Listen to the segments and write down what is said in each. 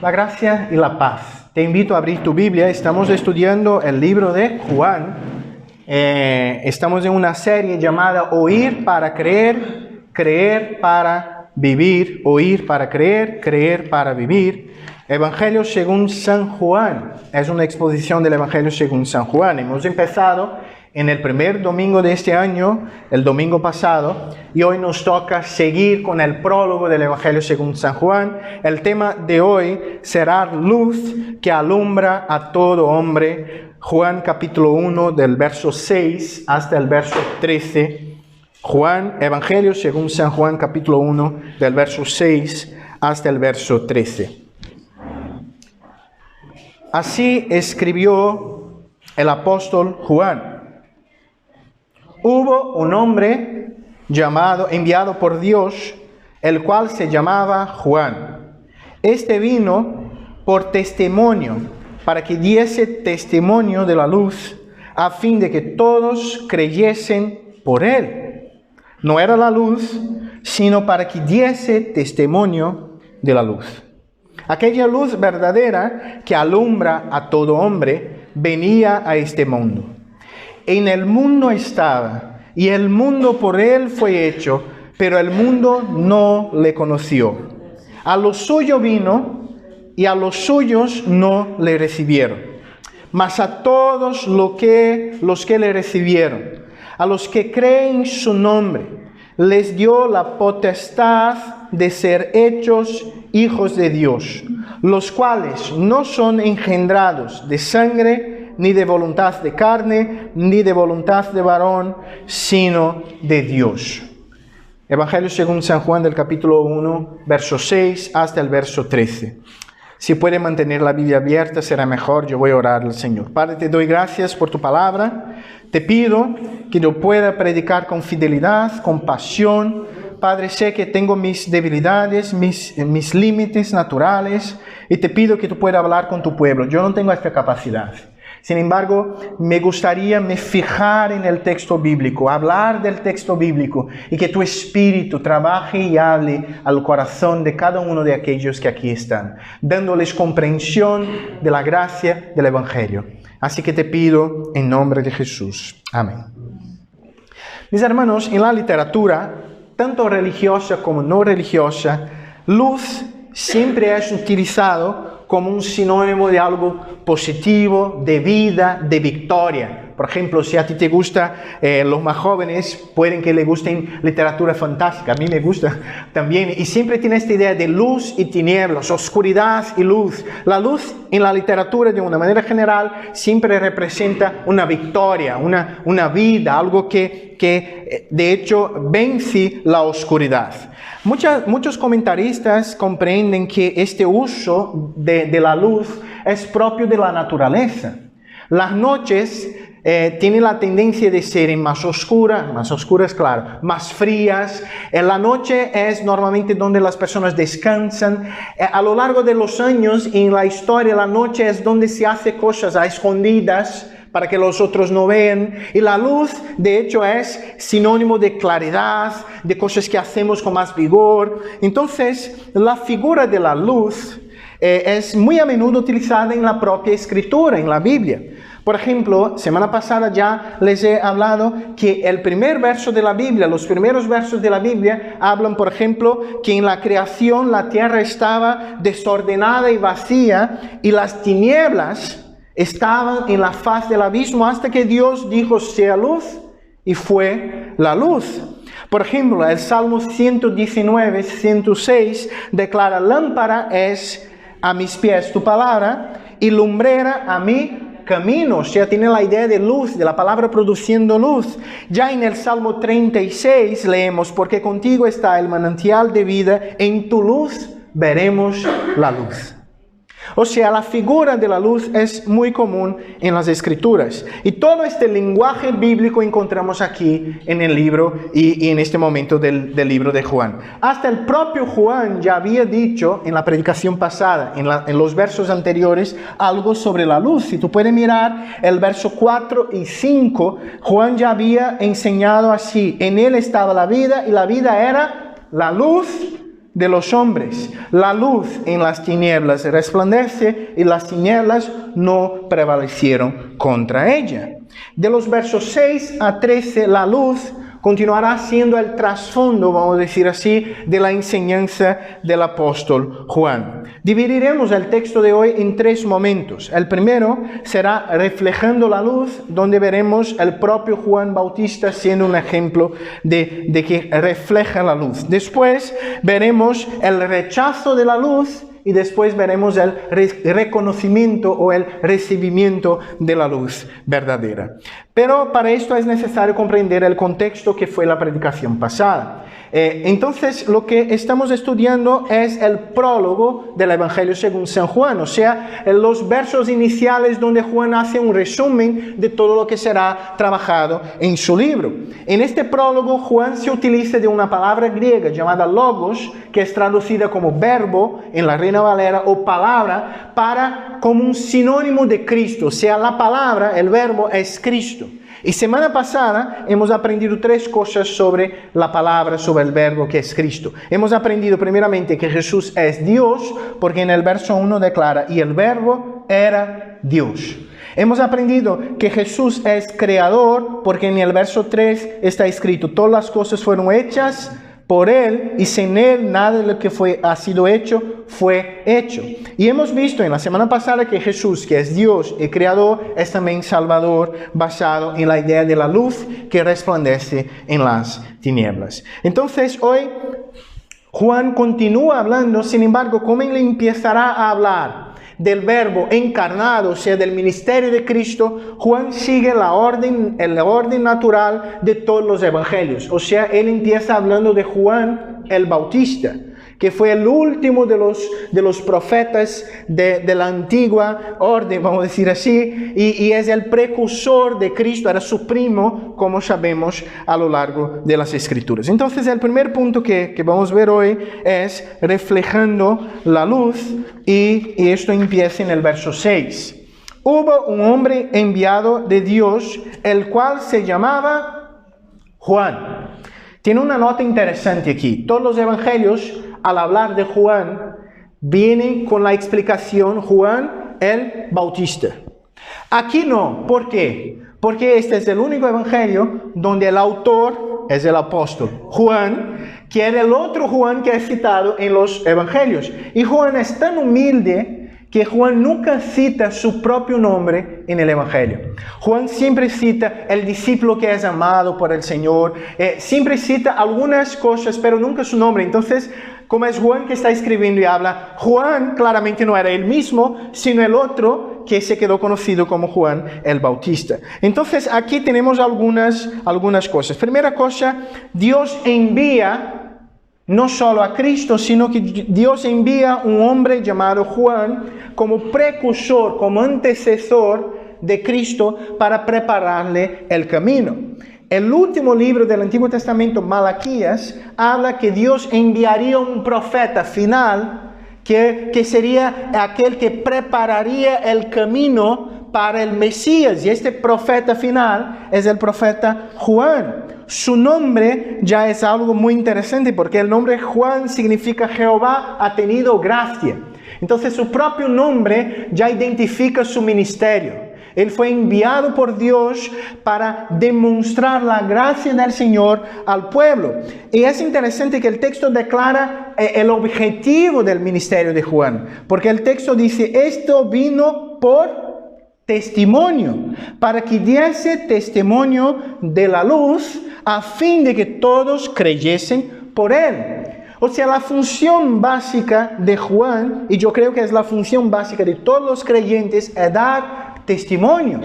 La gracia y la paz. Te invito a abrir tu Biblia. Estamos estudiando el libro de Juan. Estamos en una serie llamada Oír para creer, creer para vivir. Oír para creer, creer para vivir. Evangelio según San Juan. Es una exposición del Evangelio según San Juan. Hemos empezado en el primer domingo de este año, el domingo pasado, y hoy nos toca seguir con el prólogo del Evangelio según San Juan. El tema de hoy será luz que alumbra a todo hombre. Juan capítulo 1 del verso 6 hasta el verso 13. Juan, Evangelio según San Juan capítulo 1 del verso 6 hasta el verso 13. Así escribió el apóstol Juan. Hubo un hombre enviado por Dios, el cual se llamaba Juan. Este vino por testimonio, para que diese testimonio de la luz, a fin de que todos creyesen por él. No era la luz, sino para que diese testimonio de la luz. Aquella luz verdadera que alumbra a todo hombre venía a este mundo. En el mundo estaba, y el mundo por él fue hecho, pero el mundo no le conoció. A lo suyo vino, y a los suyos no le recibieron. Mas a todos los que le recibieron, a los que creen su nombre, les dio la potestad de ser hechos hijos de Dios, los cuales no son engendrados de sangre, ni de voluntad de carne, ni de voluntad de varón, sino de Dios. Evangelio según San Juan del capítulo 1, verso 6 hasta el verso 13. Si puede mantener la Biblia abierta, será mejor. Yo voy a orar al Señor. Padre, te doy gracias por tu palabra. Te pido que yo pueda predicar con fidelidad, con pasión. Padre, sé que tengo mis debilidades, mis límites naturales, y te pido que tú puedas hablar con tu pueblo. Yo no tengo esta capacidad. Sin embargo, me gustaría fijar en el texto bíblico, hablar del texto bíblico, y que tu Espíritu trabaje y hable al corazón de cada uno de aquellos que aquí están, dándoles comprensión de la gracia del Evangelio. Así que te pido en nombre de Jesús. Amén. Mis hermanos, en la literatura, tanto religiosa como no religiosa, luz siempre es utilizado como un sinónimo de algo positivo, de vida, de victoria. Por ejemplo, si a ti te gusta, los más jóvenes pueden que les gusten literatura fantástica. A mí me gusta también. Y siempre tiene esta idea de luz y tinieblas, oscuridad y luz. La luz en la literatura, de una manera general, siempre representa una victoria, una vida, algo que de hecho vence la oscuridad. Muchos comentaristas comprenden que este uso de la luz es propio de la naturaleza. Las noches tienen la tendencia de ser más oscuras, claro, más frías. En la noche es normalmente donde las personas descansan. A lo largo de los años, en la historia, la noche es donde se hace cosas a escondidas, para que los otros no vean. Y la luz, de hecho, es sinónimo de claridad, de cosas que hacemos con más vigor. Entonces, la figura de la luz es muy a menudo utilizada en la propia Escritura, en la Biblia. Por ejemplo, semana pasada ya les he hablado que el primer verso de la Biblia, los primeros versos de la Biblia, hablan, por ejemplo, que en la creación la tierra estaba desordenada y vacía, y las tinieblas estaban en la faz del abismo hasta que Dios dijo sea luz, y fue la luz. Por ejemplo, el Salmo 119, 106 declara: lámpara es a mis pies tu palabra y lumbrera a mi camino. O sea, tiene la idea de luz, de la palabra produciendo luz. Ya en el Salmo 36 leemos: porque contigo está el manantial de vida, en tu luz veremos la luz. O sea, la figura de la luz es muy común en las Escrituras. Y todo este lenguaje bíblico encontramos aquí en el libro y en este momento del libro de Juan. Hasta el propio Juan ya había dicho en la predicación pasada, en los versos anteriores, algo sobre la luz. Si tú puedes mirar el verso 4 y 5, Juan ya había enseñado así: en él estaba la vida y la vida era la luz de los hombres. La luz en las tinieblas resplandece y las tinieblas no prevalecieron contra ella. De los versos 6 a 13, la luz continuará siendo el trasfondo, vamos a decir así, de la enseñanza del apóstol Juan. Dividiremos el texto de hoy en 3 momentos. El primero será reflejando la luz, donde veremos el propio Juan Bautista siendo un ejemplo de que refleja la luz. Después veremos el rechazo de la luz y después veremos el reconocimiento o el recibimiento de la luz verdadera. Pero para esto es necesario comprender el contexto que fue la predicación pasada. Entonces, lo que estamos estudiando es el prólogo del Evangelio según San Juan, o sea, los versos iniciales donde Juan hace un resumen de todo lo que será trabajado en su libro. En este prólogo, Juan se utiliza de una palabra griega llamada logos, que es traducida como verbo en la Reina Valera, o palabra, como un sinónimo de Cristo, o sea, la palabra, el verbo es Cristo. Y semana pasada hemos aprendido 3 cosas sobre la palabra, sobre el verbo que es Cristo. Hemos aprendido primeramente que Jesús es Dios, porque en el verso 1 declara, y el verbo era Dios. Hemos aprendido que Jesús es creador, porque en el verso 3 está escrito, todas las cosas fueron hechas por Él, y sin Él nada de lo que ha sido hecho fue hecho. Y hemos visto en la semana pasada que Jesús, que es Dios y Creador, es también Salvador, basado en la idea de la luz que resplandece en las tinieblas. Entonces hoy Juan continúa hablando, sin embargo, ¿cómo Él empezará a hablar del verbo encarnado, o sea, del ministerio de Cristo? Juan sigue el orden natural de todos los evangelios. O sea, él empieza hablando de Juan el Bautista, que fue el último de los profetas de la antigua orden, vamos a decir así, y es el precursor de Cristo, era su primo, como sabemos a lo largo de las Escrituras. Entonces, el primer punto que vamos a ver hoy es reflejando la luz, y esto empieza en el verso 6. Hubo un hombre enviado de Dios, el cual se llamaba Juan. Tiene una nota interesante aquí. Todos los evangelios, al hablar de Juan, vienen con la explicación Juan el Bautista. Aquí no. ¿Por qué? Porque este es el único evangelio donde el autor es el apóstol Juan, que era el otro Juan que es citado en los evangelios. Y Juan es tan humilde que Juan nunca cita su propio nombre en el Evangelio. Juan siempre cita el discípulo que es amado por el Señor, siempre cita algunas cosas, pero nunca su nombre. Entonces, como es Juan que está escribiendo y habla, Juan claramente no era él mismo, sino el otro que se quedó conocido como Juan el Bautista. Entonces, aquí tenemos algunas cosas. Primera cosa, Dios envía no solo a Cristo, sino que Dios envía un hombre llamado Juan como precursor, como antecesor de Cristo para prepararle el camino. El último libro del Antiguo Testamento, Malaquías, habla que Dios enviaría un profeta final que sería aquel que prepararía el camino para el Mesías. Y este profeta final es el profeta Juan. Su nombre ya es algo muy interesante porque el nombre Juan significa Jehová ha tenido gracia. Entonces su propio nombre ya identifica su ministerio. Él fue enviado por Dios para demostrar la gracia del Señor al pueblo. Y es interesante que el texto declara el objetivo del ministerio de Juan. Porque el texto dice, esto vino por testimonio, para que diese testimonio de la luz, a fin de que todos creyesen por él. O sea, la función básica de Juan, y yo creo que es la función básica de todos los creyentes, es dar testimonio.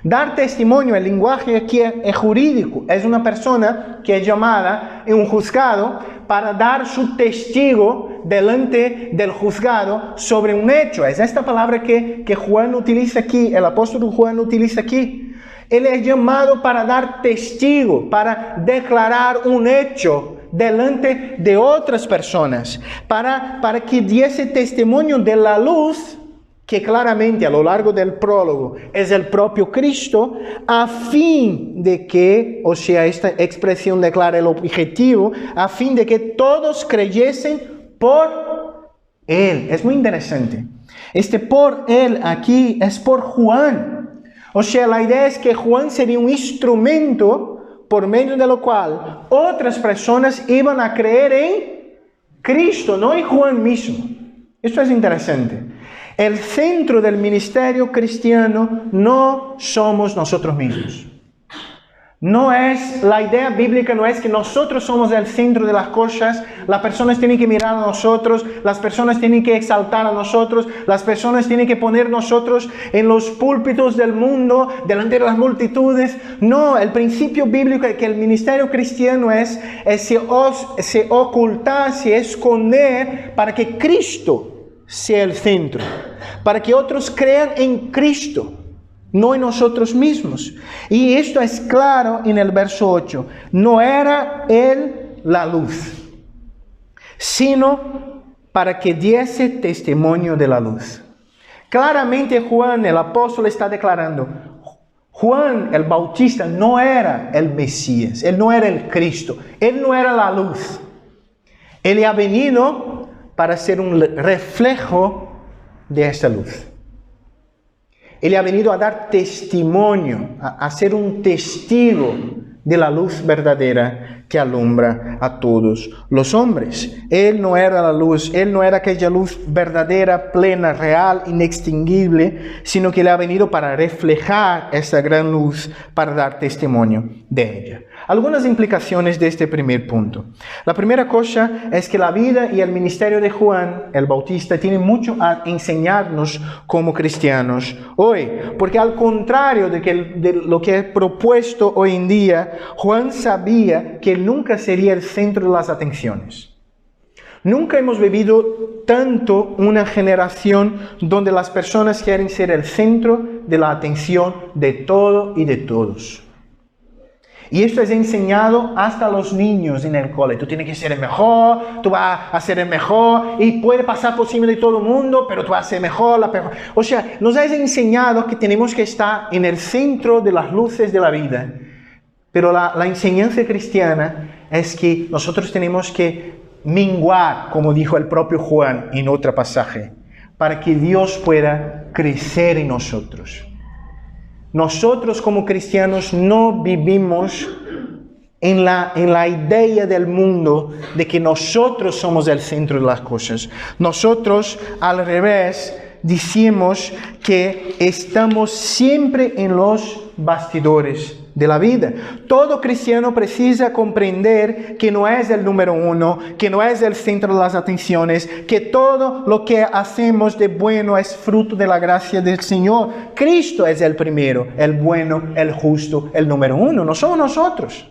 Dar testimonio, el lenguaje aquí es jurídico. Es una persona que es llamada en un juzgado para dar su testigo delante del juzgado sobre un hecho. Es esta palabra que Juan utiliza aquí, el apóstol Juan utiliza aquí. Él es llamado para dar testigo, para declarar un hecho delante de otras personas, para que diese testimonio de la luz que claramente a lo largo del prólogo es el propio Cristo, a fin de que, o sea, esta expresión declara el objetivo, a fin de que todos creyesen por Él. Es muy interesante. Este por Él aquí es por Juan. O sea, la idea es que Juan sería un instrumento por medio de lo cual otras personas iban a creer en Cristo, no en Juan mismo. Esto es interesante. El centro del ministerio cristiano no somos nosotros mismos. No es, la idea bíblica no es que nosotros somos el centro de las cosas, las personas tienen que mirar a nosotros, las personas tienen que exaltar a nosotros, las personas tienen que poner nosotros en los púlpitos del mundo, delante de las multitudes. No, el principio bíblico es que el ministerio cristiano es se ocultar, se esconder para que Cristo sea el centro, para que otros crean en Cristo, no en nosotros mismos. Y esto es claro en el verso 8. No era Él la luz, sino para que diese testimonio de la luz. Claramente Juan, el apóstol, está declarando, Juan el Bautista no era el Mesías, él no era el Cristo, él no era la luz. Él ha venido para ser un reflejo de esta luz. Él ha venido a dar testimonio, a ser un testigo de la luz verdadera que alumbra a todos los hombres. Él no era la luz, Él no era aquella luz verdadera, plena, real, inextinguible, sino que Él ha venido para reflejar esa gran luz, para dar testimonio de ella. Algunas implicaciones de este primer punto. La primera cosa es que la vida y el ministerio de Juan el Bautista tienen mucho a enseñarnos como cristianos hoy, porque al contrario de lo que he propuesto hoy en día, Juan sabía que él nunca sería el centro de las atenciones. Nunca hemos vivido tanto una generación donde las personas quieren ser el centro de la atención de todo y de todos. Y esto es enseñado hasta a los niños en el cole. Tú tienes que ser el mejor, tú vas a ser el mejor, y puede pasar por encima de todo el mundo, pero tú vas a ser mejor, la mejor. O sea, nos has enseñado que tenemos que estar en el centro de las luces de la vida. Pero la enseñanza cristiana es que nosotros tenemos que menguar, como dijo el propio Juan en otro pasaje, para que Dios pueda crecer en nosotros. Nosotros como cristianos no vivimos en la idea del mundo de que nosotros somos el centro de las cosas. Nosotros, al revés, decimos que estamos siempre en los bastidores de la vida. Todo cristiano precisa comprender que no es el número uno, que no es el centro de las atenciones, que todo lo que hacemos de bueno es fruto de la gracia del Señor. Cristo es el primero, el bueno, el justo, el número uno, no somos nosotros.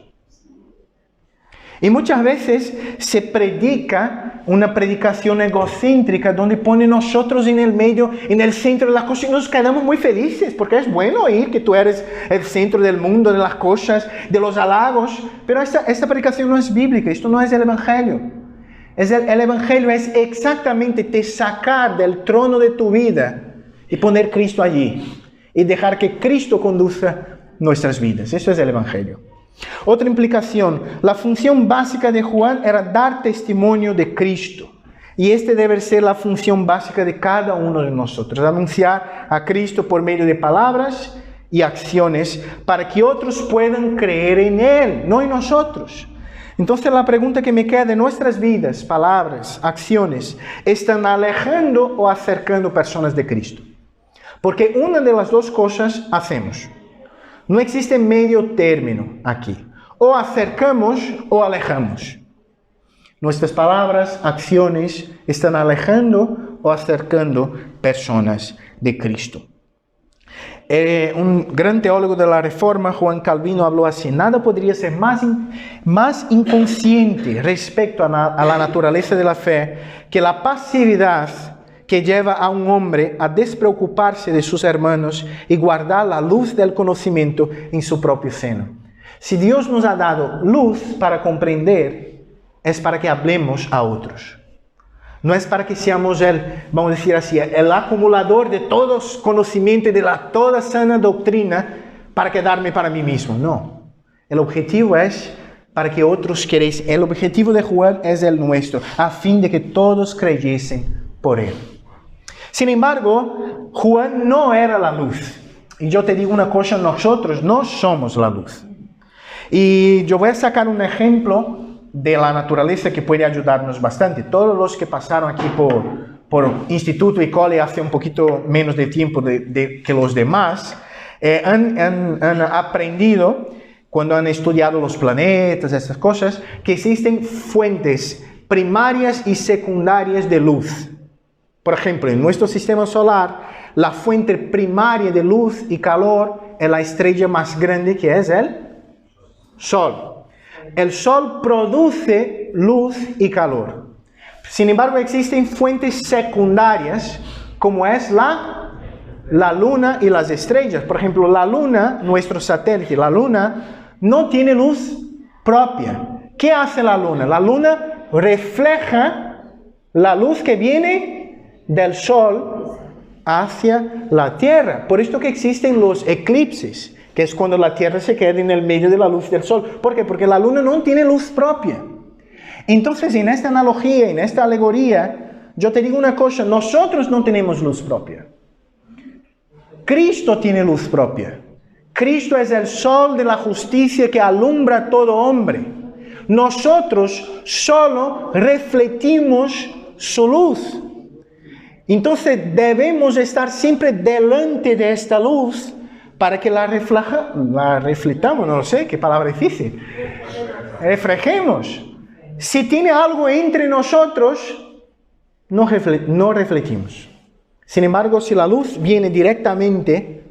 Y muchas veces se predica una predicación egocéntrica donde pone nosotros en el medio, en el centro de las cosas, y nos quedamos muy felices porque es bueno oír que tú eres el centro del mundo, de las cosas, de los halagos. Pero esta predicación no es bíblica, esto no es el Evangelio. El Evangelio es exactamente te sacar del trono de tu vida y poner Cristo allí y dejar que Cristo conduzca nuestras vidas. Eso es el Evangelio. Otra implicación, la función básica de Juan era dar testimonio de Cristo. Y esta debe ser la función básica de cada uno de nosotros, anunciar a Cristo por medio de palabras y acciones para que otros puedan creer en Él, no en nosotros. Entonces la pregunta que me queda de nuestras vidas, palabras, acciones, ¿están alejando o acercando personas de Cristo? Porque una de las dos cosas hacemos. No existe medio término aquí. O acercamos o alejamos. Nuestras palabras, acciones están alejando o acercando personas de Cristo. Un gran teólogo de la Reforma, Juan Calvino, habló así: nada podría ser más inconsciente respecto a la naturaleza de la fe que la pasividad que lleva a un hombre a despreocuparse de sus hermanos y guardar la luz del conocimiento en su propio seno. Si Dios nos ha dado luz para comprender, es para que hablemos a otros. No es para que seamos vamos a decir así, el acumulador de todos conocimientos y de toda sana doctrina para quedarme para mí mismo. No. El objetivo es para que otros queréis. El objetivo de Juan es el nuestro, a fin de que todos creyesen por él. Sin embargo, Juan no era la luz. Y yo te digo una cosa, nosotros no somos la luz. Y yo voy a sacar un ejemplo de la naturaleza que puede ayudarnos bastante. Todos los que pasaron aquí por instituto y cole hace un poquito menos de tiempo que los demás, han aprendido, cuando han estudiado los planetas, estas cosas, que existen fuentes primarias y secundarias de luz. Por ejemplo, en nuestro sistema solar, la fuente primaria de luz y calor es la estrella más grande, que es el Sol. El Sol produce luz y calor. Sin embargo, existen fuentes secundarias, como es la Luna y las estrellas. Por ejemplo, la Luna, nuestro satélite, la Luna, no tiene luz propia. ¿Qué hace la Luna? La Luna refleja la luz que viene del Sol hacia la Tierra. Por esto que existen los eclipses, que es cuando la Tierra se queda en el medio de la luz del Sol. ¿Por qué? Porque la Luna no tiene luz propia. Entonces, en esta analogía, en esta alegoría, yo te digo una cosa, nosotros no tenemos luz propia. Cristo tiene luz propia. Cristo es el sol de la justicia que alumbra a todo hombre. Nosotros solo refletimos su luz. Entonces debemos estar siempre delante de esta luz para que la reflejamos, no lo sé, qué palabra difícil. Reflejemos. Si tiene algo entre nosotros, no refletimos. Sin embargo, si la luz viene directamente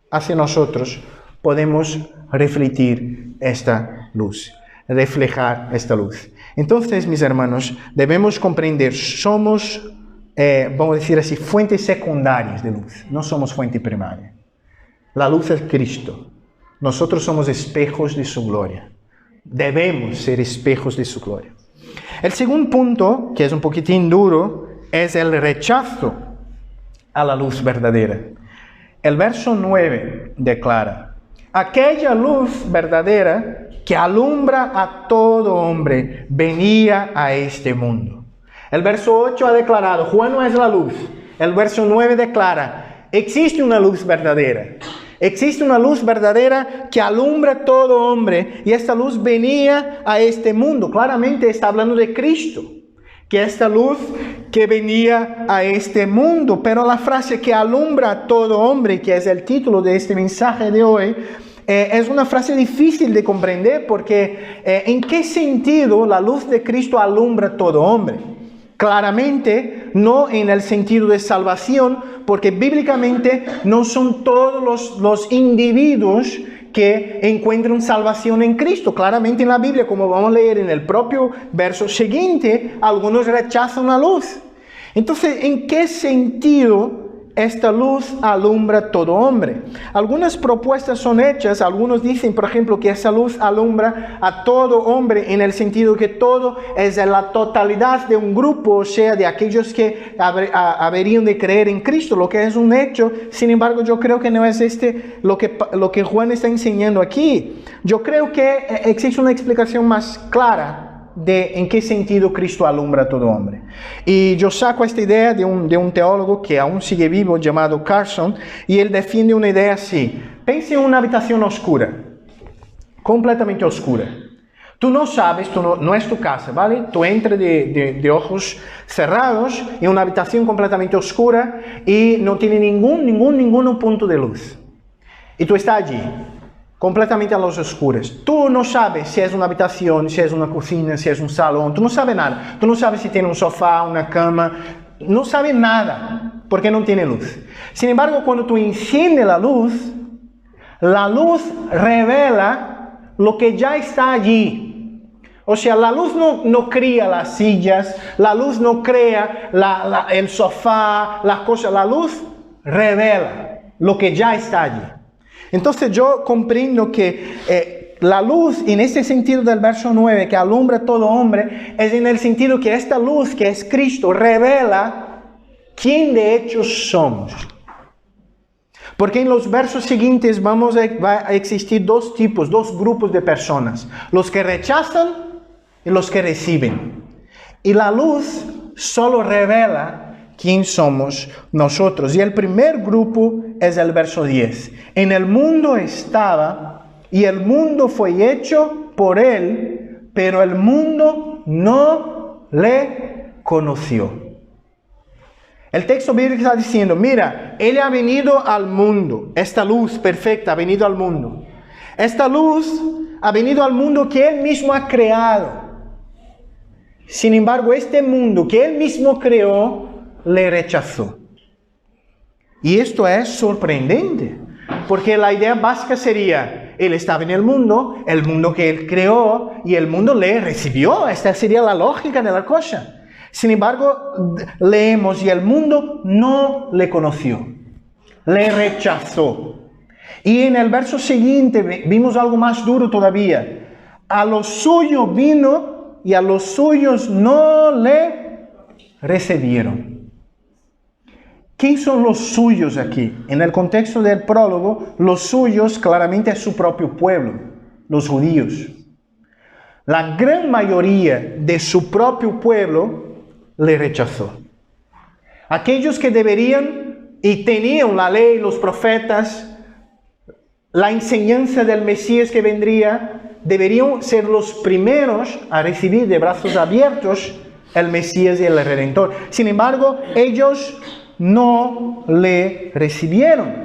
hacia nosotros, podemos refletir esta luz, reflejar esta luz. Entonces, mis hermanos, debemos comprender, somos, vamos a decir así, fuentes secundarias de luz, no somos fuente primaria. La luz es Cristo. Nosotros somos espejos de su gloria. Debemos ser espejos de su gloria. El segundo punto, que es un poquitín duro, es el rechazo a la luz verdadera. El verso 9 declara: aquella luz verdadera que alumbra a todo hombre venía a este mundo. El verso 8 ha declarado: Juan no es la luz. El verso 9 declara: existe una luz verdadera. Existe una luz verdadera que alumbra a todo hombre, y esta luz venía a este mundo. Claramente está hablando de Cristo, que esta luz que venía a este mundo. Pero la frase que alumbra a todo hombre, que es el título de este mensaje de hoy, es una frase difícil de comprender, porque ¿en qué sentido la luz de Cristo alumbra a todo hombre? Claramente no en el sentido de salvación, porque bíblicamente no son todos los individuos que encuentran salvación en Cristo. Claramente en la Biblia, como vamos a leer en el propio verso siguiente, algunos rechazan la luz. Entonces, ¿en qué sentido esta luz alumbra a todo hombre? Algunas propuestas son hechas. Algunos dicen, por ejemplo, que esa luz alumbra a todo hombre en el sentido que todo es de la totalidad de un grupo, o sea, de aquellos que habrían de creer en Cristo, lo que es un hecho. Sin embargo, yo creo que no es lo que Juan está enseñando aquí. Yo creo que existe una explicación más clara de en qué sentido Cristo alumbra a todo hombre. Y yo saco esta idea de un teólogo que aún sigue vivo, llamado Carson, y él defiende una idea así. Pense en una habitación oscura, completamente oscura. Tú no sabes, no es tu casa, ¿vale? Tú entras de ojos cerrados en una habitación completamente oscura y no tiene ningún punto de luz. Y tú estás allí, completamente a los oscuros. Tú no sabes si es una habitación, si es una cocina, si es un salón. Tú no sabes nada. Tú no sabes si tiene un sofá, una cama. No sabes nada porque no tiene luz. Sin embargo, cuando tú enciendes la luz revela lo que ya está allí. O sea, la luz no crea las sillas, la luz no crea el sofá, las cosas. La luz revela lo que ya está allí. Entonces yo comprendo que la luz, en este sentido del verso 9, que alumbra a todo hombre, es en el sentido que esta luz, que es Cristo, revela quién de hecho somos. Porque en los versos siguientes va a existir dos grupos de personas. Los que rechazan y los que reciben. Y la luz solo revela quién somos nosotros. Y el primer grupo es el verso 10. En el mundo estaba y el mundo fue hecho por él, pero el mundo no le conoció. El texto bíblico está diciendo, mira, Él ha venido al mundo. Esta luz perfecta ha venido al mundo. Esta luz ha venido al mundo que Él mismo ha creado. Sin embargo, este mundo que Él mismo creó, le rechazó. Y esto es sorprendente, porque la idea básica sería, Él estaba en el mundo que Él creó, y el mundo le recibió. Esta sería la lógica de la cosa. Sin embargo, leemos, y el mundo no le conoció, le rechazó. Y en el verso siguiente vimos algo más duro todavía. A los suyos vino y a los suyos no le recibieron. ¿Quién son los suyos aquí? En el contexto del prólogo, los suyos claramente es su propio pueblo, los judíos. La gran mayoría de su propio pueblo le rechazó. Aquellos que deberían y tenían la ley, los profetas, la enseñanza del Mesías que vendría, deberían ser los primeros a recibir de brazos abiertos el Mesías y el Redentor. Sin embargo, ellos no le recibieron,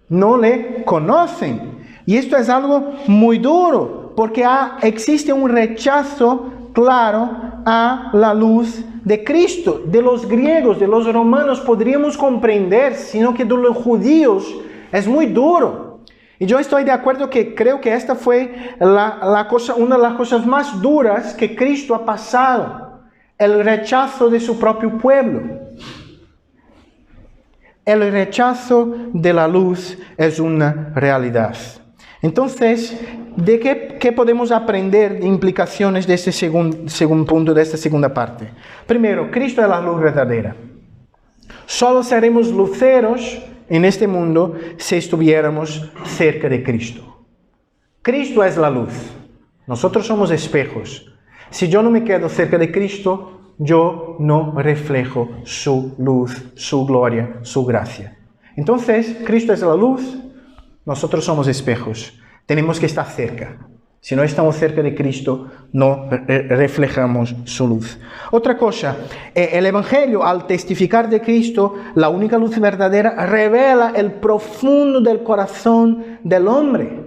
no le conocen. Y esto es algo muy duro, porque existe un rechazo claro a la luz de Cristo. De los griegos, de los romanos podríamos comprender, sino que de los judíos es muy duro. Y yo estoy de acuerdo que creo que esta fue una de las cosas más duras que Cristo ha pasado, el rechazo de su propio pueblo. El rechazo de la luz es una realidad. Entonces, ¿de qué podemos aprender de implicaciones de este segundo punto, de esta segunda parte? Primero, Cristo es la luz verdadera. Solo seremos luceros en este mundo si estuviéramos cerca de Cristo. Cristo es la luz. Nosotros somos espejos. Si yo no me quedo cerca de Cristo, yo no reflejo su luz, su gloria, su gracia. Entonces, Cristo es la luz. Nosotros somos espejos, tenemos que estar cerca. Si no estamos cerca de Cristo, no reflejamos su luz. Otra cosa, el Evangelio, al testificar de Cristo, la única luz verdadera, revela el profundo del corazón del hombre.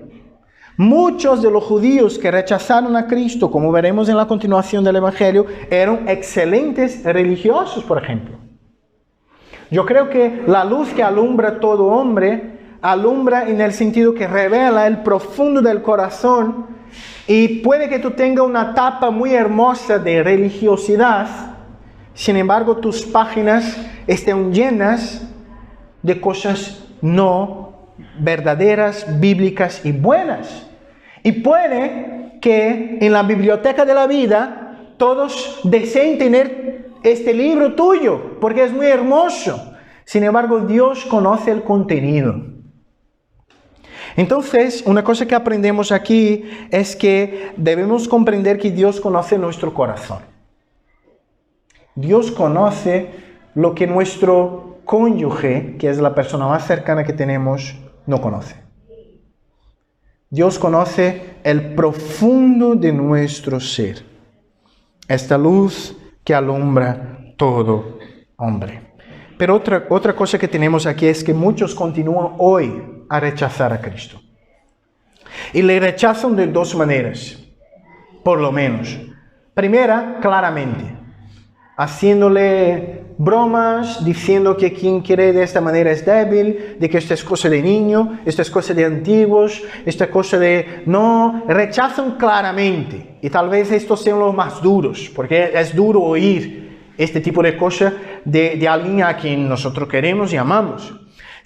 Muchos de los judíos que rechazaron a Cristo, como veremos en la continuación del Evangelio, eran excelentes religiosos, por ejemplo. Yo creo que la luz que alumbra a todo hombre, alumbra en el sentido que revela el profundo del corazón, y puede que tú tengas una tapa muy hermosa de religiosidad, sin embargo tus páginas estén llenas de cosas no verdaderas, bíblicas y buenas. Y puede que en la biblioteca de la vida todos deseen tener este libro tuyo, porque es muy hermoso. Sin embargo, Dios conoce el contenido. Entonces, una cosa que aprendemos aquí es que debemos comprender que Dios conoce nuestro corazón. Dios conoce lo que nuestro cónyuge, que es la persona más cercana que tenemos, no conoce. Dios conoce el profundo de nuestro ser. Esta luz que alumbra todo hombre. Pero otra cosa que tenemos aquí es que muchos continúan hoy a rechazar a Cristo. Y le rechazan de dos maneras, por lo menos. Primera, claramente, haciéndole bromas, diciendo que quien quiere de esta manera es débil, de que esta es cosa de niño, esta es cosa de antiguos, esta es cosa de... No, rechazan claramente. Y tal vez estos sean los más duros, porque es duro oír este tipo de cosas de alguien a quien nosotros queremos y amamos.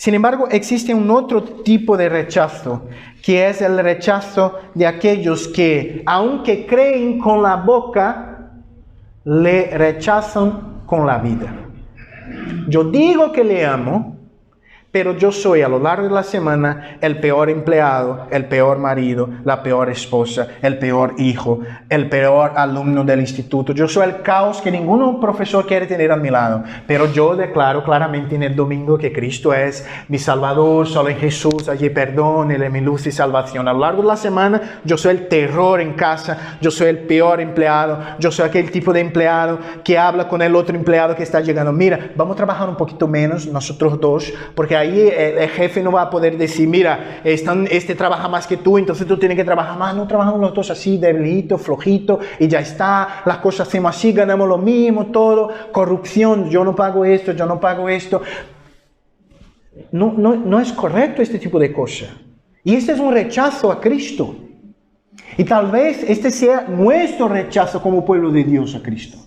Sin embargo, existe un otro tipo de rechazo, que es el rechazo de aquellos que, aunque creen con la boca, le rechazan con la vida. Yo digo que le amo, pero yo soy a lo largo de la semana el peor empleado, el peor marido, la peor esposa, el peor hijo, el peor alumno del instituto. Yo soy el caos que ningún profesor quiere tener a mi lado. Pero yo declaro claramente en el domingo que Cristo es mi Salvador, solo en Jesús allí perdón, Él es mi luz y salvación. A lo largo de la semana yo soy el terror en casa, yo soy el peor empleado, yo soy aquel tipo de empleado que habla con el otro empleado que está llegando. Mira, vamos a trabajar un poquito menos nosotros dos, porque ahí el jefe no va a poder decir, mira, este trabaja más que tú, entonces tú tienes que trabajar más. No, trabajamos los dos así, debilito, flojito, y ya está, las cosas hacemos así, ganamos lo mismo, todo, corrupción, yo no pago esto, yo no pago esto. No es correcto este tipo de cosas. Y este es un rechazo a Cristo. Y tal vez este sea nuestro rechazo como pueblo de Dios a Cristo.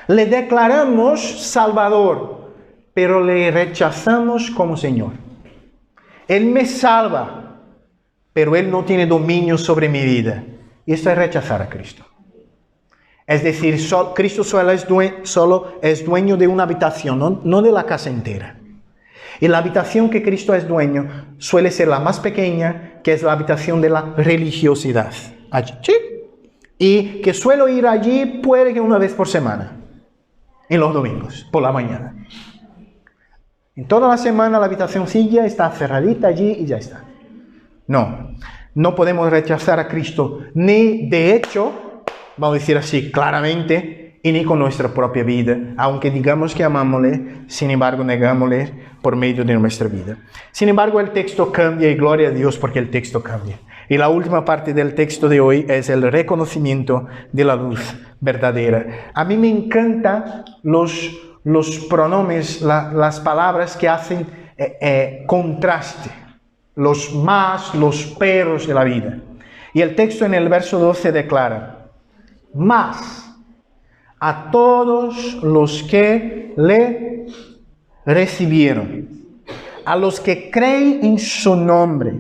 Le declaramos Salvador, pero le rechazamos como Señor. Él me salva, pero Él no tiene dominio sobre mi vida. Y esto es rechazar a Cristo. Es decir, Cristo solo es dueño de una habitación, no de la casa entera. Y la habitación que Cristo es dueño suele ser la más pequeña, que es la habitación de la religiosidad. Allí, ¿sí? Y que suelo ir allí puede que una vez por semana, en los domingos, por la mañana. En toda la semana la habitacióncilla está cerradita allí y ya está. No podemos rechazar a Cristo, ni de hecho, vamos a decir así claramente, y ni con nuestra propia vida, aunque digamos que amámosle, sin embargo negámosle por medio de nuestra vida. Sin embargo, el texto cambia y gloria a Dios porque el texto cambia. Y la última parte del texto de hoy es el reconocimiento de la luz verdadera. A mí me encantan los pronombres, las palabras que hacen contraste, los más, los peros de la vida. Y el texto en el verso 12 declara, más a todos los que le recibieron, a los que creen en su nombre,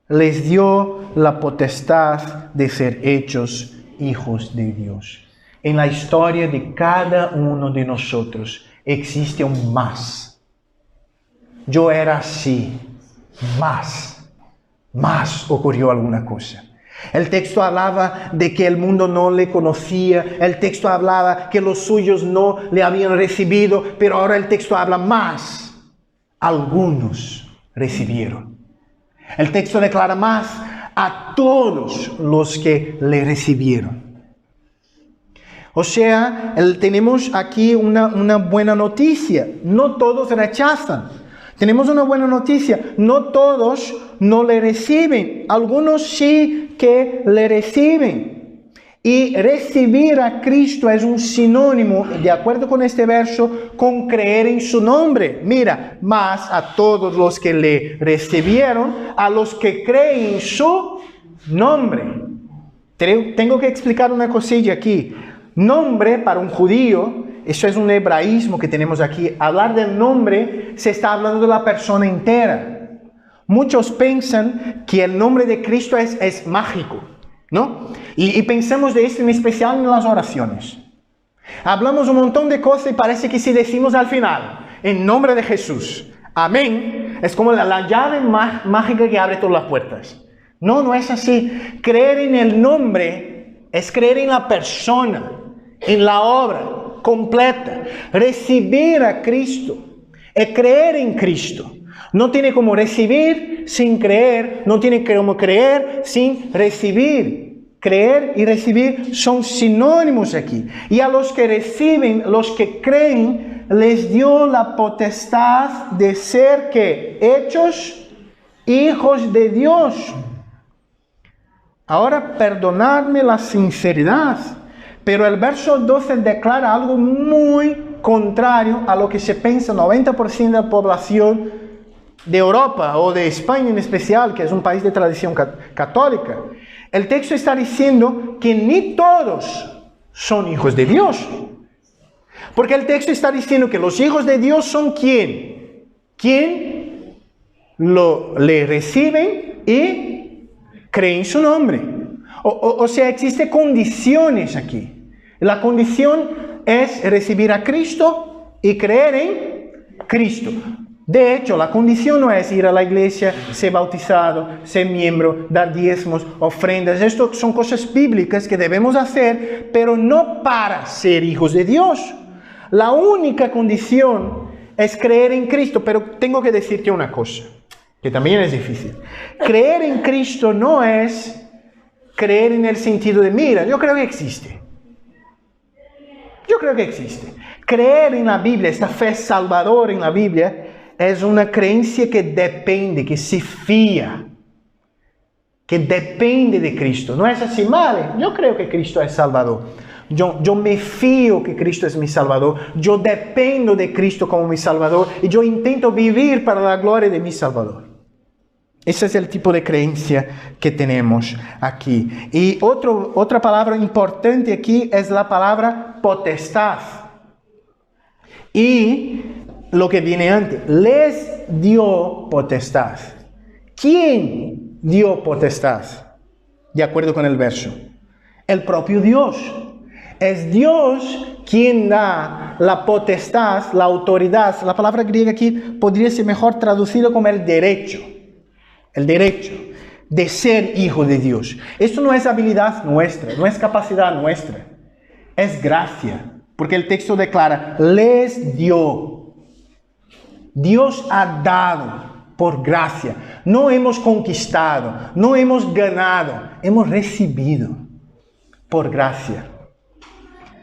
les dio la potestad de ser hechos hijos de Dios. En la historia de cada uno de nosotros existe un más. Yo era así, más ocurrió alguna cosa. El texto hablaba de que el mundo no le conocía, el texto hablaba que los suyos no le habían recibido, pero ahora el texto habla más. Algunos recibieron. El texto declara más a todos los que le recibieron. O sea, tenemos aquí una buena noticia. No todos rechazan. Tenemos una buena noticia. No todos no le reciben. Algunos sí que le reciben. Y recibir a Cristo es un sinónimo, de acuerdo con este verso, con creer en su nombre. Mira, más a todos los que le recibieron, a los que creen en su nombre. Tengo que explicar una cosilla aquí. Nombre para un judío, eso es un hebraísmo que tenemos aquí. Hablar del nombre se está hablando de la persona entera. Muchos piensan que el nombre de Cristo es mágico, ¿no? Y pensamos de esto en especial en las oraciones. Hablamos un montón de cosas y parece que si decimos al final, en nombre de Jesús, amén, es como la llave mágica que abre todas las puertas. No es así. Creer en el nombre es creer en la persona, en la obra completa. Recibir a Cristo es creer en Cristo. No tiene como recibir sin creer, no tiene como creer sin recibir. Creer y recibir son sinónimos aquí. Y a los que reciben, los que creen, les dio la potestad de ser ¿qué? Hechos hijos de Dios. Ahora, perdonadme la sinceridad, pero el verso 12 declara algo muy contrario a lo que se piensa 90% de la población de Europa o de España en especial, que es un país de tradición católica. El texto está diciendo que ni todos son hijos de Dios. Porque el texto está diciendo que los hijos de Dios son ¿quién? ¿Quién? le reciben y creen en su nombre. O sea, existen condiciones aquí. La condición es recibir a Cristo y creer en Cristo. De hecho, la condición no es ir a la iglesia, ser bautizado, ser miembro, dar diezmos, ofrendas. Esto son cosas bíblicas que debemos hacer, pero no para ser hijos de Dios. La única condición es creer en Cristo. Pero tengo que decirte una cosa, que también es difícil. Creer en Cristo no es creer en el sentido de, mira, yo creo que existe. Yo creo que existe. Creer en la Biblia, esta fe salvadora en la Biblia, es una creencia que depende, que se fía, que depende de Cristo. No es así, vale, yo creo que Cristo es Salvador. Yo me fío que Cristo es mi Salvador. Yo dependo de Cristo como mi Salvador. Y yo intento vivir para la gloria de mi Salvador. Ese es el tipo de creencia que tenemos aquí. Y otra palabra importante aquí es la palabra potestad. Y lo que viene antes, les dio potestad. ¿Quién dio potestad? De acuerdo con el verso. El propio Dios. Es Dios quien da la potestad, la autoridad. La palabra griega aquí podría ser mejor traducido como el derecho. El derecho de ser hijo de Dios. Esto no es habilidad nuestra, no es capacidad nuestra. Es gracia. Porque el texto declara, les dio. Dios ha dado por gracia. No hemos conquistado, no hemos ganado, hemos recibido por gracia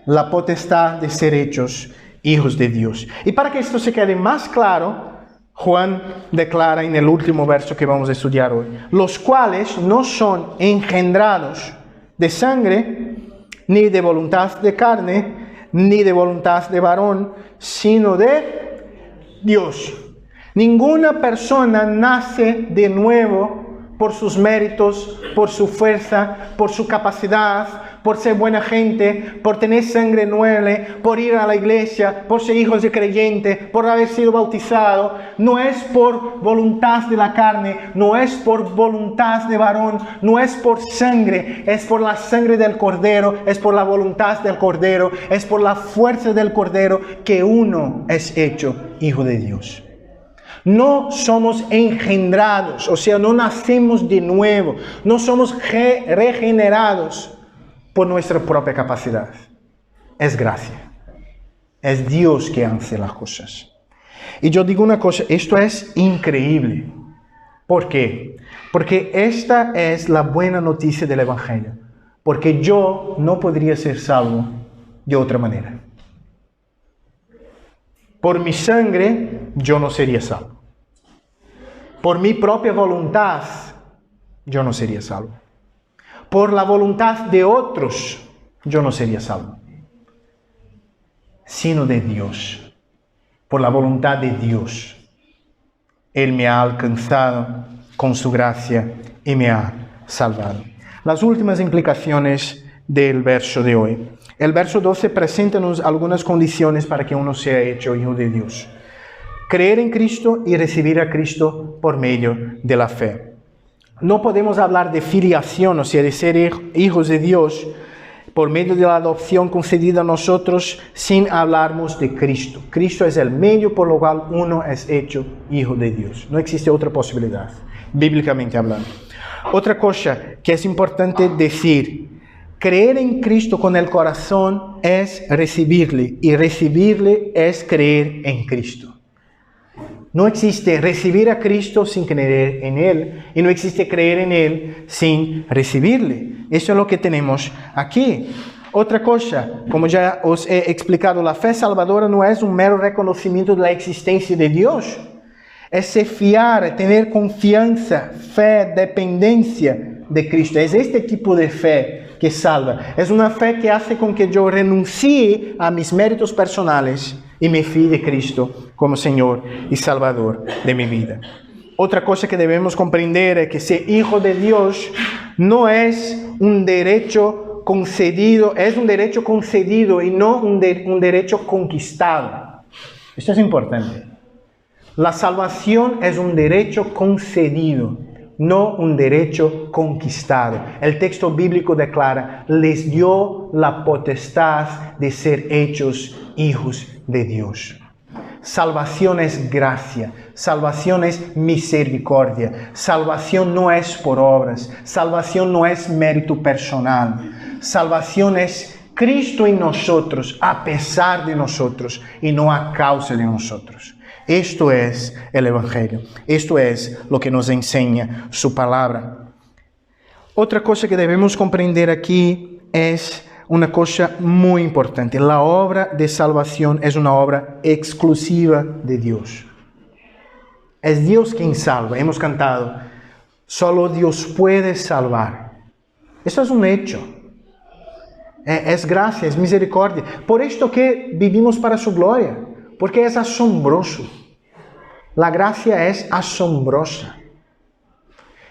la potestad de ser hechos hijos de Dios. Y para que esto se quede más claro, Juan declara en el último verso que vamos a estudiar hoy, los cuales no son engendrados de sangre, ni de voluntad de carne, ni de voluntad de varón, sino de Dios. Ninguna persona nace de nuevo por sus méritos, por su fuerza, por su capacidad, por ser buena gente, por tener sangre nueva, por ir a la iglesia, por ser hijos de creyente, por haber sido bautizado. No es por voluntad de la carne, no es por voluntad de varón, no es por sangre, es por la sangre del Cordero, es por la voluntad del Cordero, es por la fuerza del Cordero que uno es hecho hijo de Dios. No somos engendrados, o sea, no nacemos de nuevo, no somos regenerados por nuestra propia capacidad. Es gracia. Es Dios que hace las cosas. Y yo digo una cosa, esto es increíble. ¿Por qué? Porque esta es la buena noticia del Evangelio. Porque yo no podría ser salvo de otra manera. Por mi sangre, yo no sería salvo. Por mi propia voluntad, yo no sería salvo. Por la voluntad de otros, yo no sería salvo. Sino de Dios. Por la voluntad de Dios. Él me ha alcanzado con su gracia y me ha salvado. Las últimas implicaciones del verso de hoy. El verso 12 presenta-nos algunas condiciones para que uno sea hecho hijo de Dios. Creer en Cristo y recibir a Cristo por medio de la fe. No podemos hablar de filiación, o sea, de ser hijos de Dios por medio de la adopción concedida a nosotros sin hablarnos de Cristo. Cristo es el medio por lo cual uno es hecho hijo de Dios. No existe otra posibilidad, bíblicamente hablando. Otra cosa que es importante decir, creer en Cristo con el corazón es recibirle, y recibirle es creer en Cristo. No existe recibir a Cristo sin creer en Él, y no existe creer en Él sin recibirle. Eso es lo que tenemos aquí. Otra cosa, como ya os he explicado, la fe salvadora no es un mero reconocimiento de la existencia de Dios. Es se fiar, tener confianza, fe, dependencia de Cristo. Es este tipo de fe que salva. Es una fe que hace con que yo renuncie a mis méritos personales y me fíe de Cristo como Señor y Salvador de mi vida. Otra cosa que debemos comprender es que ser hijo de Dios no es un derecho concedido, es un derecho concedido y no un derecho conquistado. Esto es importante. La salvación es un derecho concedido, no un derecho conquistado. El texto bíblico declara, les dio la potestad de ser hechos hijos de Dios. Salvación es gracia, salvación es misericordia, salvación no es por obras, salvación no es mérito personal, salvación es Cristo en nosotros, a pesar de nosotros y no a causa de nosotros. Esto es el Evangelio, esto es lo que nos enseña su palabra. Otra cosa que debemos comprender aquí es una cosa muy importante. La obra de salvación es una obra exclusiva de Dios. Es Dios quien salva. Hemos cantado, solo Dios puede salvar. Eso es un hecho. Es gracia, es misericordia. Por esto que vivimos para su gloria, porque es asombroso. La gracia es asombrosa,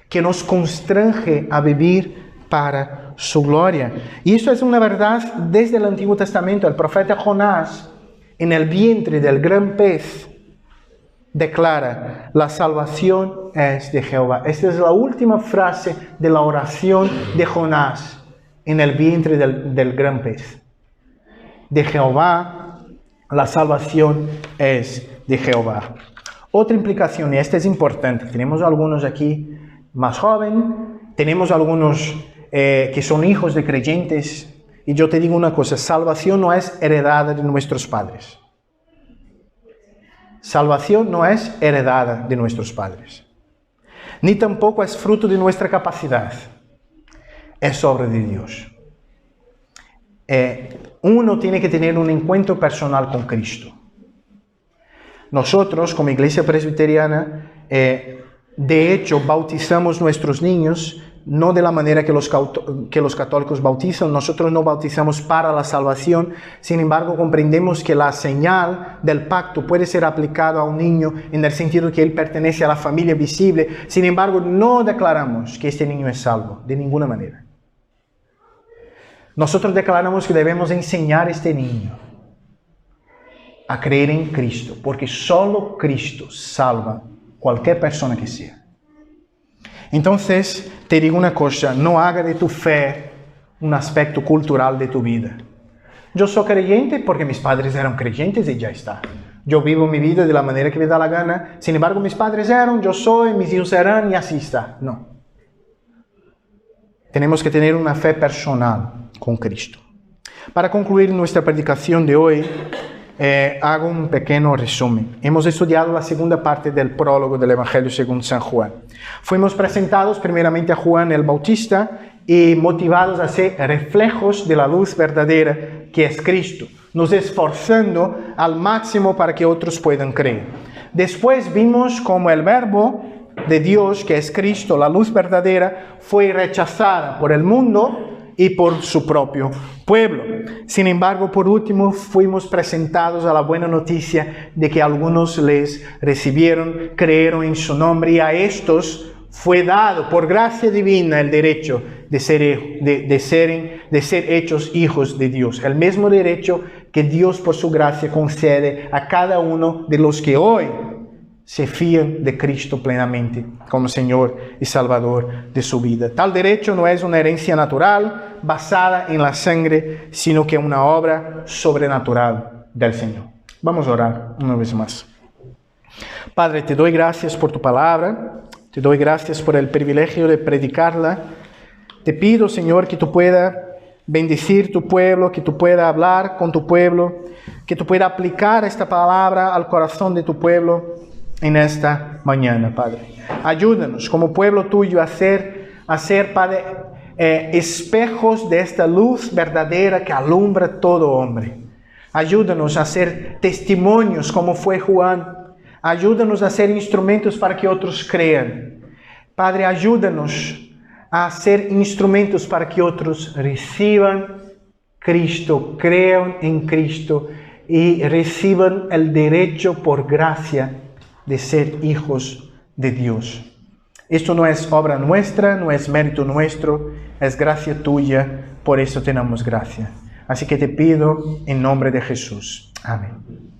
que nos constrange a vivir para su gloria. Y eso es una verdad desde el Antiguo Testamento. El profeta Jonás, en el vientre del gran pez, declara, la salvación es de Jehová. Esta es la última frase de la oración de Jonás en el vientre del gran pez. De Jehová, la salvación es de Jehová. Otra implicación, y esta es importante, tenemos algunos aquí más jóvenes, tenemos algunos que son hijos de creyentes, y yo te digo una cosa, salvación no es heredada de nuestros padres. Salvación no es heredada de nuestros padres, ni tampoco es fruto de nuestra capacidad, es obra de Dios. Uno tiene que tener un encuentro personal con Cristo. Nosotros, como Iglesia Presbiteriana, de hecho, bautizamos nuestros niños no de la manera que los católicos bautizan. Nosotros no bautizamos para la salvación. Sin embargo, comprendemos que la señal del pacto puede ser aplicada a un niño en el sentido que él pertenece a la familia visible. Sin embargo, no declaramos que este niño es salvo, de ninguna manera. Nosotros declaramos que debemos enseñar a este niño a creer en Cristo, porque solo Cristo salva cualquier persona que sea. Entonces, te digo una cosa, no haga de tu fe un aspecto cultural de tu vida. Yo soy creyente porque mis padres eran creyentes y ya está. Yo vivo mi vida de la manera que me da la gana. Sin embargo, mis padres eran, yo soy, mis hijos serán y así está. No. Tenemos que tener una fe personal con Cristo. Para concluir nuestra predicación de hoy, hago un pequeño resumen. Hemos estudiado la segunda parte del prólogo del Evangelio según San Juan. Fuimos presentados primeramente a Juan el Bautista y motivados a ser reflejos de la luz verdadera que es Cristo, nos esforzando al máximo para que otros puedan creer. Después vimos cómo el Verbo de Dios, que es Cristo, la luz verdadera, fue rechazada por el mundo y por su propio pueblo. Sin embargo, por último, fuimos presentados a la buena noticia de que algunos les recibieron, creyeron en su nombre, y a estos fue dado por gracia divina el derecho de ser hechos hijos de Dios. El mismo derecho que Dios por su gracia concede a cada uno de los que hoy se fían de Cristo plenamente como Señor y Salvador de su vida. Tal derecho no es una herencia natural basada en la sangre, sino que una obra sobrenatural del Señor. Vamos a orar una vez más. Padre, te doy gracias por tu palabra, te doy gracias por el privilegio de predicarla. Te pido, Señor, que tú puedas bendecir tu pueblo, que tú puedas hablar con tu pueblo, que tú puedas aplicar esta palabra al corazón de tu pueblo en esta mañana, Padre. Ayúdanos como pueblo tuyo a ser, Padre, espejos de esta luz verdadera que alumbra todo hombre. Ayúdanos a ser testimonios como fue Juan. Ayúdanos a ser instrumentos para que otros crean. Padre, ayúdanos a ser instrumentos para que otros reciban Cristo, crean en Cristo y reciban el derecho por gracia de ser hijos de Dios. Esto no es obra nuestra, no es mérito nuestro, es gracia tuya, por eso tenemos gracia. Así que te pido en nombre de Jesús. Amén.